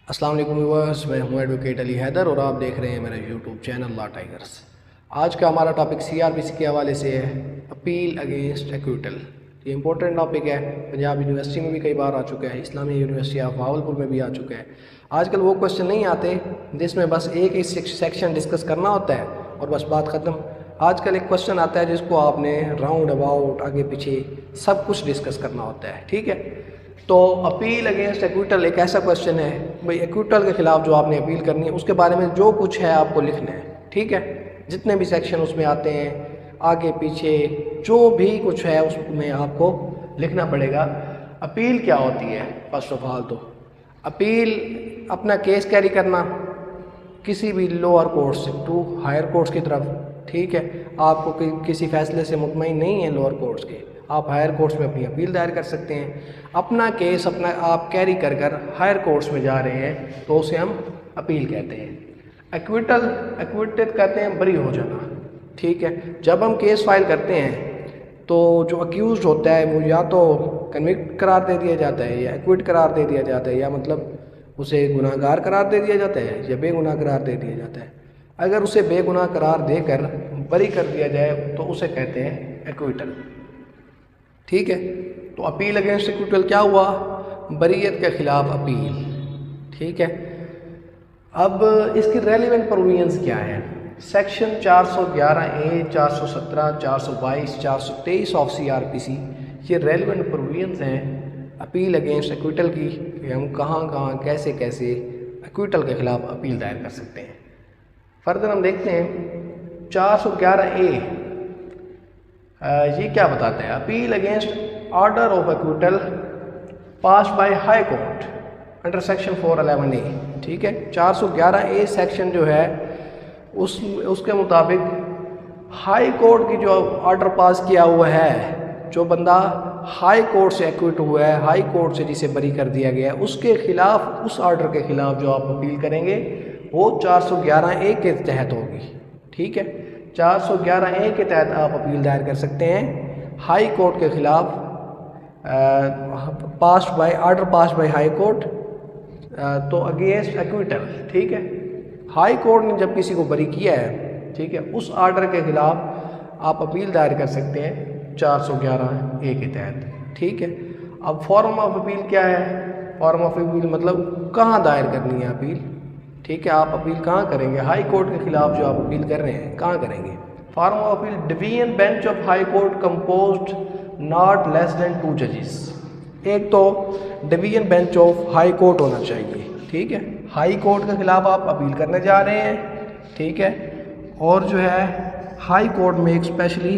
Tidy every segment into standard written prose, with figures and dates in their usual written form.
अस्सलाम वालेकुम व्यूअर्स, मैं हूं एडवोकेट अली हैदर और आप देख रहे हैं मेरा यूट्यूब चैनल लॉ टाइगर्स। आज का हमारा टॉपिक सीआरपीसी के हवाले से है, अपील अगेंस्ट एक्विटल। ये इंपॉर्टेंट टॉपिक है, पंजाब यूनिवर्सिटी में भी कई बार आ चुका है, इस्लामी यूनिवर्सिटी ऑफ भावलपुर में भी आ चुका है। आजकल वो क्वेश्चन नहीं आते जिसमें बस एक ही सेक्शन डिस्कस करना होता है और बस बात ख़त्म। आजकल एक क्वेश्चन आता है जिसको आपने राउंड अबाउट आगे पीछे सब कुछ डिस्कस करना होता है, ठीक है। तो अपील अगेंस्ट एक्विटल एक ऐसा क्वेश्चन है भाई, एक्विटल के खिलाफ जो आपने अपील करनी है उसके बारे में जो कुछ है आपको लिखना है, ठीक है। जितने भी सेक्शन उसमें आते हैं आगे पीछे जो भी कुछ है उसमें आपको लिखना पड़ेगा। अपील क्या होती है? फर्स्ट ऑफ ऑल तो अपील अपना केस कैरी करना किसी भी लोअर कोर्ट से टू हायर कोर्ट्स की तरफ, ठीक है। आपको किसी फैसले से मुतमईन नहीं है लोअर कोर्ट्स के, आप हायर कोर्ट्स में अपनी अपील दायर कर सकते हैं। अपना केस अपना आप कैरी कर कर हायर कोर्ट्स में जा रहे हैं तो उसे हम अपील कहते हैं। एक्विटेड कहते हैं बरी हो जाना, ठीक है। जब हम केस फाइल करते हैं तो जो अक्यूज़ होता है वो या तो कन्विक्ट करार दे दिया जाता है या एक्विट करार दे दिया जाता है, या मतलब उसे गुनाहगार करार दे दिया जाता है या बेगुनाह करार दे दिया जाता है। अगर उसे बेगुनाह करार देकर बरी कर दिया जाए तो उसे कहते हैं एक्विटल, ठीक है। तो अपील अगेंस्ट एक्विटल क्या हुआ? बरीयत के खिलाफ अपील, ठीक है। अब इसकी रेलिवेंट प्रोविजंस क्या है? सेक्शन 411A, 417, 422, 423 ऑफ सीआरपीसी, ये रेलिवेंट प्रोविजंस हैं अपील अगेंस्ट एक्विटल की कि हम कहाँ कहाँ कैसे कैसे एक्विटल के खिलाफ अपील दायर कर सकते हैं। फर्दर हम देखते हैं 411A, ये क्या बताता है? Appeal against order of acquittal pass by high court under section 411A, ठीक है। 411A सेक्शन जो है उसके मुताबिक हाई कोर्ट की जो ऑर्डर पास किया हुआ है, जो बंदा हाई कोर्ट से एक्विट हुआ है, हाई कोर्ट से जिसे बरी कर दिया गया है, उसके खिलाफ, उस ऑर्डर के खिलाफ जो आप अपील करेंगे वो 411A के तहत होगी, ठीक है। 411A के तहत आप अपील दायर कर सकते हैं हाई कोर्ट के खिलाफ, order pass by high court, तो अगेंस्ट एक्विटल, ठीक है। हाई कोर्ट ने जब किसी को बरी किया है, ठीक है, उस ऑर्डर के खिलाफ आप अपील दायर कर सकते हैं 411A के तहत, ठीक है। अब फॉर्म ऑफ अपील क्या है? फॉर्म ऑफ अपील मतलब कहाँ दायर करनी है अपील, ठीक है। आप अपील कहाँ करेंगे? हाई कोर्ट के खिलाफ जो आप अपील कर रहे हैं कहाँ करेंगे? Form of appeal division bench of high court composed not less than 2 जजेस। एक तो division bench of high court होना चाहिए, ठीक है। हाई कोर्ट के खिलाफ आप अपील करने जा रहे हैं, ठीक है, और जो है हाई कोर्ट में एक स्पेशली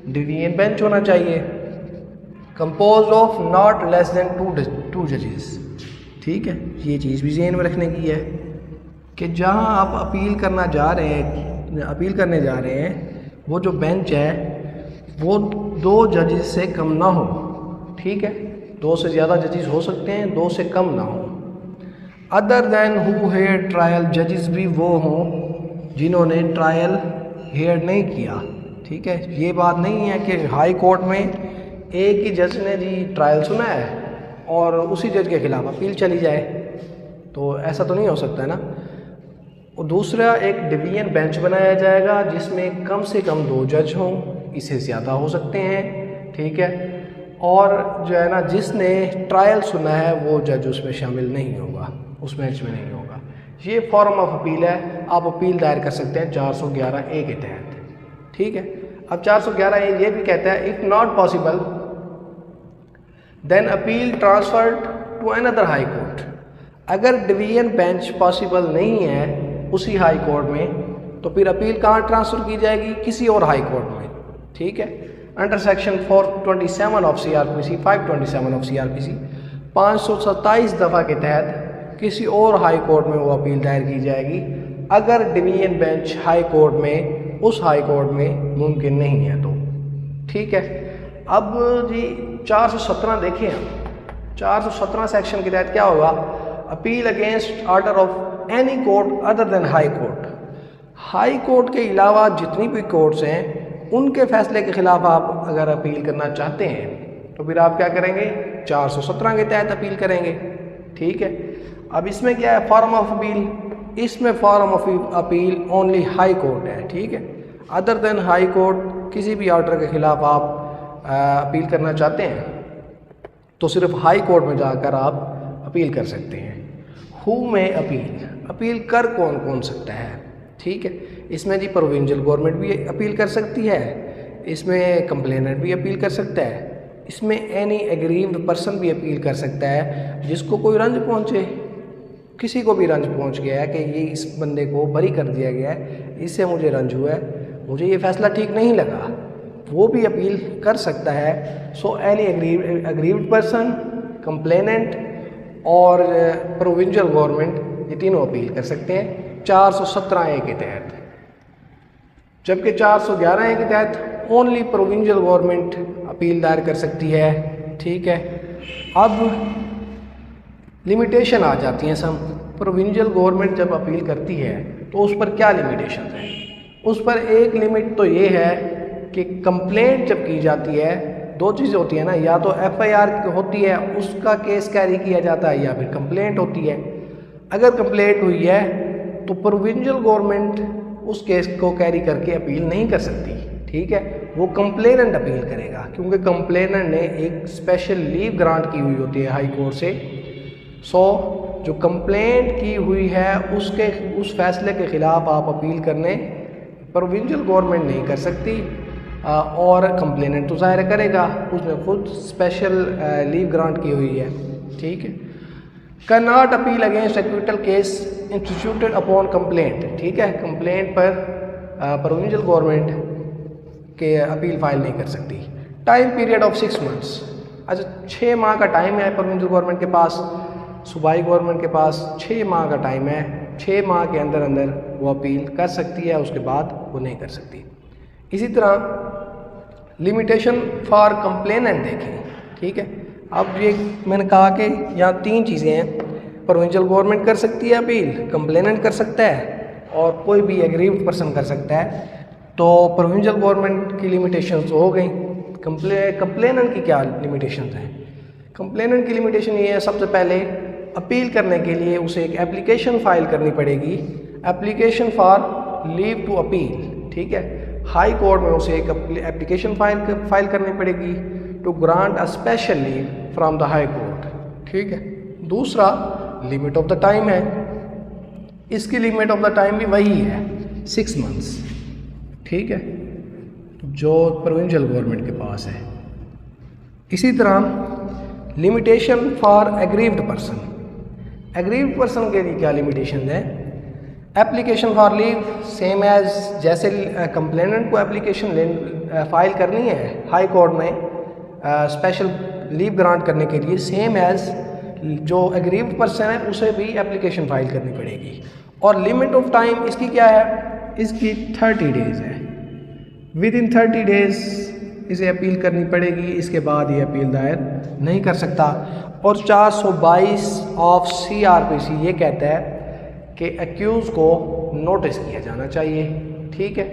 डिवीजन बेंच होना चाहिए compose of not less than 2 जजेस, ठीक है। ये चीज़ भी ज़हन में रखने की है कि जहां आप अपील करने जा रहे हैं वो जो बेंच है वो 2 जजेस से कम ना हो, ठीक है। 2 से ज़्यादा जजेस हो सकते हैं, 2 से कम ना हो। Other than who head trial, जजेस भी वो हों जिन्होंने ट्रायल हेड नहीं किया, ठीक है। ये बात नहीं है कि हाई कोर्ट में एक ही जज ने जी ट्रायल सुना है और उसी जज के खिलाफ अपील चली जाए, तो ऐसा तो नहीं हो सकता है ना। और दूसरा, एक डिवीजन बेंच बनाया जाएगा जिसमें कम से कम 2 जज हों, इससे ज़्यादा हो सकते हैं, ठीक है। और जो है ना, जिसने ट्रायल सुना है वो जज उसमें शामिल नहीं होगा, उस बेंच में नहीं होगा। ये फॉर्म ऑफ अपील है, आप अपील दायर कर सकते हैं 411A के तहत, ठीक है। अब 411A ये भी कहता है if not possible then appeal transferred to another high court. अगर डिवीजन बेंच पॉसिबल नहीं है उसी हाई कोर्ट में तो फिर अपील कहाँ ट्रांसफ़र की जाएगी? किसी और हाई कोर्ट में, ठीक है। Under section 427 of CrPC, 527 of CrPC, 527 दफ़ा के तहत किसी और हाई कोर्ट में वो अपील दायर की जाएगी अगर डिवीजन बेंच हाई कोर्ट में, उस हाई कोर्ट में मुमकिन नहीं है तो, ठीक है। अब जी 417 देखें हम, 417 सेक्शन के तहत क्या होगा? Appeal against order of any court other than high court. High court के अलावा जितनी भी कोर्ट्स हैं उनके फैसले के खिलाफ आप अगर अपील करना चाहते हैं तो फिर आप क्या करेंगे? 417 के तहत अपील करेंगे, ठीक है। अब इसमें क्या है, फॉर्म ऑफ अपील, इसमें form of appeal only high court है, ठीक है। अदर देन हाई कोर्ट किसी भी ऑर्डर के ख़िलाफ़ आप अपील करना चाहते हैं तो सिर्फ हाई कोर्ट में जाकर आप अपील कर सकते हैं। हु में अपील कर कौन कौन सकता है, ठीक है। इसमें जी प्रोविंशियल गवर्नमेंट भी अपील कर सकती है, इसमें कंप्लेनेंट भी अपील कर सकता है, इसमें एनी एग्रीव्ड पर्सन भी अपील कर सकता है जिसको कोई रंज पहुँचे, किसी को भी रंज पहुँच गया है कि ये इस बंदे को बरी कर दिया गया है, इससे मुझे रंज हुआ है, मुझे ये फ़ैसला ठीक नहीं लगा, वो भी अपील कर सकता है। So any aggrieved person, complainant और प्रोविंशियल गवर्नमेंट, ये तीनों अपील कर सकते हैं 417A के तहत। जबकि 411A के तहत ओनली प्रोविंशियल गवर्नमेंट अपील दायर कर सकती है, ठीक है। अब लिमिटेशन आ जाती हैं सब। प्रोविंशियल गवर्नमेंट जब अपील करती है तो उस पर क्या लिमिटेशन है, उस पर एक लिमिट तो ये है कि कंप्लेंट जब की जाती है, दो चीज़ होती है ना, या तो FIR होती है उसका केस कैरी किया जाता है या फिर कंप्लेंट होती है। अगर कंप्लेंट हुई है तो प्रोविंशियल गवर्नमेंट उस केस को कैरी करके अपील नहीं कर सकती, ठीक है। वो कंप्लेनेंट अपील करेगा क्योंकि कंप्लेनेंट ने एक स्पेशल लीव ग्रांट की हुई होती है हाई कोर्ट से। सो जो कंप्लेंट की हुई है उस फैसले के ख़िलाफ़ आप अपील करने प्रोविंशियल गवर्नमेंट नहीं कर सकती, और कंप्लेनेंट तो ज़ाहिर करेगा, उसने खुद स्पेशल लीव ग्रांट की हुई है, ठीक है। Can not appeal against acquittal case instituted upon complaint, ठीक है। कंप्लेंट पर प्रोविंशियल गवर्नमेंट के अपील फाइल नहीं कर सकती। टाइम पीरियड ऑफ 6 मंथ्स, अच्छा 6 माह का टाइम है प्रोविंशियल गवर्नमेंट के पास, सूबाई गवर्नमेंट के पास 6 माह का टाइम है। 6 माह के अंदर अंदर वो अपील कर सकती है, उसके बाद वो नहीं कर सकती। इसी तरह लिमिटेशन फॉर कंप्लेनेंट देखें, ठीक है। अब ये मैंने कहा कि यहाँ 3 चीज़ें हैं, प्रोविंशियल गवर्नमेंट कर सकती है अपील, कंप्लेनेंट कर सकता है और कोई भी एग्रीव्ड पर्सन कर सकता है। तो प्रोविंशियल गवर्नमेंट की लिमिटेशंस हो गई। कंप्लेनेंट की क्या लिमिटेशंस हैं? कंप्लेनेंट की लिमिटेशन ये है, सबसे पहले अपील करने के लिए उसे एक एप्लीकेशन फ़ाइल करनी पड़ेगी, application for leave to appeal, ठीक है। हाई कोर्ट में उसे एक एप्लीकेशन फाइल करनी पड़ेगी to grant a special leave from the high court, ठीक है। दूसरा लिमिट ऑफ द टाइम है, इसकी लिमिट ऑफ द टाइम भी वही है 6 मंथ्स, ठीक है, जो प्रोविंशियल गवर्नमेंट के पास है। इसी तरह limitation for aggrieved person, aggrieved person के लिए क्या लिमिटेशन है? Application for leave same as, जैसे कंप्लेनेंट को एप्लीकेशन फाइल करनी है हाई कोर्ट में स्पेशल लीव ग्रांट करने के लिए, सेम एज जो एग्रीव्ड पर्सन है उसे भी एप्लीकेशन फाइल करनी पड़ेगी। और लिमिट ऑफ टाइम इसकी क्या है? इसकी 30 डेज़ है। विद इन 30 डेज़ इसे अपील करनी पड़ेगी, इसके बाद ये अपील दायर नहीं कर सकता। और 422 ऑफ CRPC ये कहता है कि एक्यूज़ को नोटिस किया जाना चाहिए, ठीक है।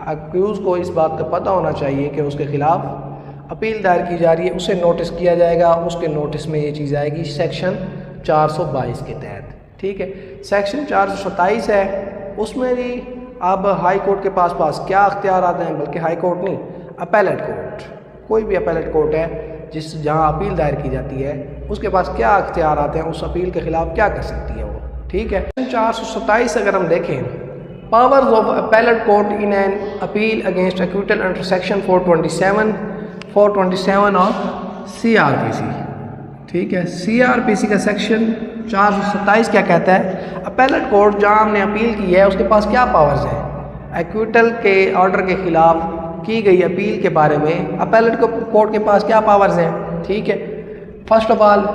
एक्यूज़ को इस बात का पता होना चाहिए कि उसके ख़िलाफ़ अपील दायर की जा रही है, उसे नोटिस किया जाएगा। उसके नोटिस में ये चीज़ आएगी सेक्शन 422 के तहत, ठीक है। सेक्शन 427 है, उसमें भी अब हाई कोर्ट के पास क्या अख्तियार आते हैं, बल्कि हाई कोर्ट नहीं, अपैलेट कोर्ट, कोई भी अपैलेट कोर्ट है जहाँ अपील दायर की जाती है, उसके पास क्या अख्तियार आते हैं, उस अपील के ख़िलाफ़ क्या कर सकती है वो, ठीक है। 427 अगर हम देखें, powers of appellate court in an appeal against acquittal under section 427 of CRPC, ठीक है। CRPC का सेक्शन 427 क्या कहता है? अपैलेट कोर्ट जहाँ हमने अपील की है उसके पास क्या पावर्स हैं? एक्विटल के ऑर्डर के ख़िलाफ़ की गई अपील के बारे में अपैलेट कोर्ट के पास क्या पावर्स हैं, ठीक है। First of all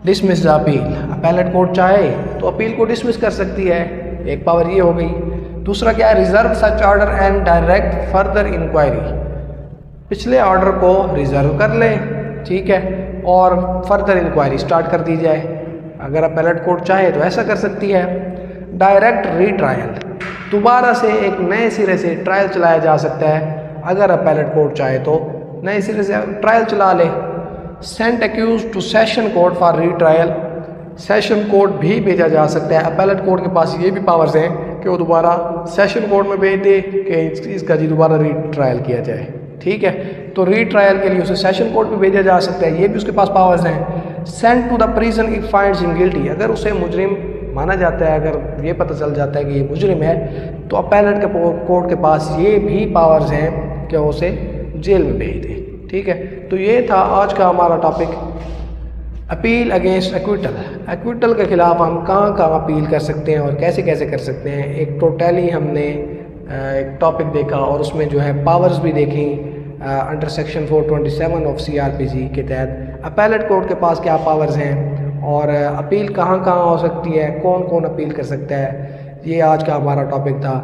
dismiss the appeal, appellate court चाहे तो अपील को डिसमिस कर सकती है, एक पावर ये हो गई। दूसरा क्या है? Reserve such order and direct further inquiry, पिछले ऑर्डर को रिजर्व कर ले, ठीक है, और फर्दर इंक्वायरी स्टार्ट कर दी जाए। अगर अपैलेट कोर्ट चाहे तो ऐसा कर सकती है। डायरेक्ट रीट्रायल, दोबारा से एक नए सिरे से ट्रायल चलाया जा सकता है, अगर अपैलेट कोर्ट चाहे तो नए सिरे से ट्रायल चला ले। Sent accused to session court for retrial, session court भी भेजा जा सकता है। अपैलेट कोर्ट के पास ये भी पावर्स हैं कि वो दोबारा सेशन कोड में भेज दे कि इसका जी दोबारा रीट्रायल किया जाए। ठीक है, तो रीट्रायल के लिए उसे सेशन कोड भी भेजा जा सकता है, ये भी उसके पास पावर्स हैं। Send to the prison if finds him guilty, अगर उसे मुजरिम माना जाता है, अगर ये पता चल जाता है कि ये मुजरिम है, तो अपैलेट के कोर्ट के पास ये भी पावर्स हैं कि उसे जेल में भेज दे। ठीक है, तो ये था आज का हमारा topic, appeal against acquittal. Acquittal के ख़िलाफ़ हम कहाँ कहाँ अपील कर सकते हैं और कैसे कैसे कर सकते हैं। एक टोटली हमने एक टॉपिक देखा और उसमें जो है पावर्स भी देखी अंडर सेक्शन 427 ऑफ CRPC के तहत अपैलेट कोर्ट के पास क्या पावर्स हैं और अपील कहाँ कहाँ हो सकती है, कौन कौन अपील कर सकता है। ये आज का हमारा टॉपिक था।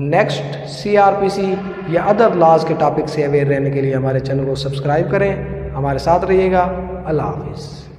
नेक्स्ट CRPC या अदर लॉज के टॉपिक से अवेयर रहने के लिए हमारे चैनल को सब्सक्राइब करें, हमारे साथ रहिएगा। अल्लाह हाफिज़।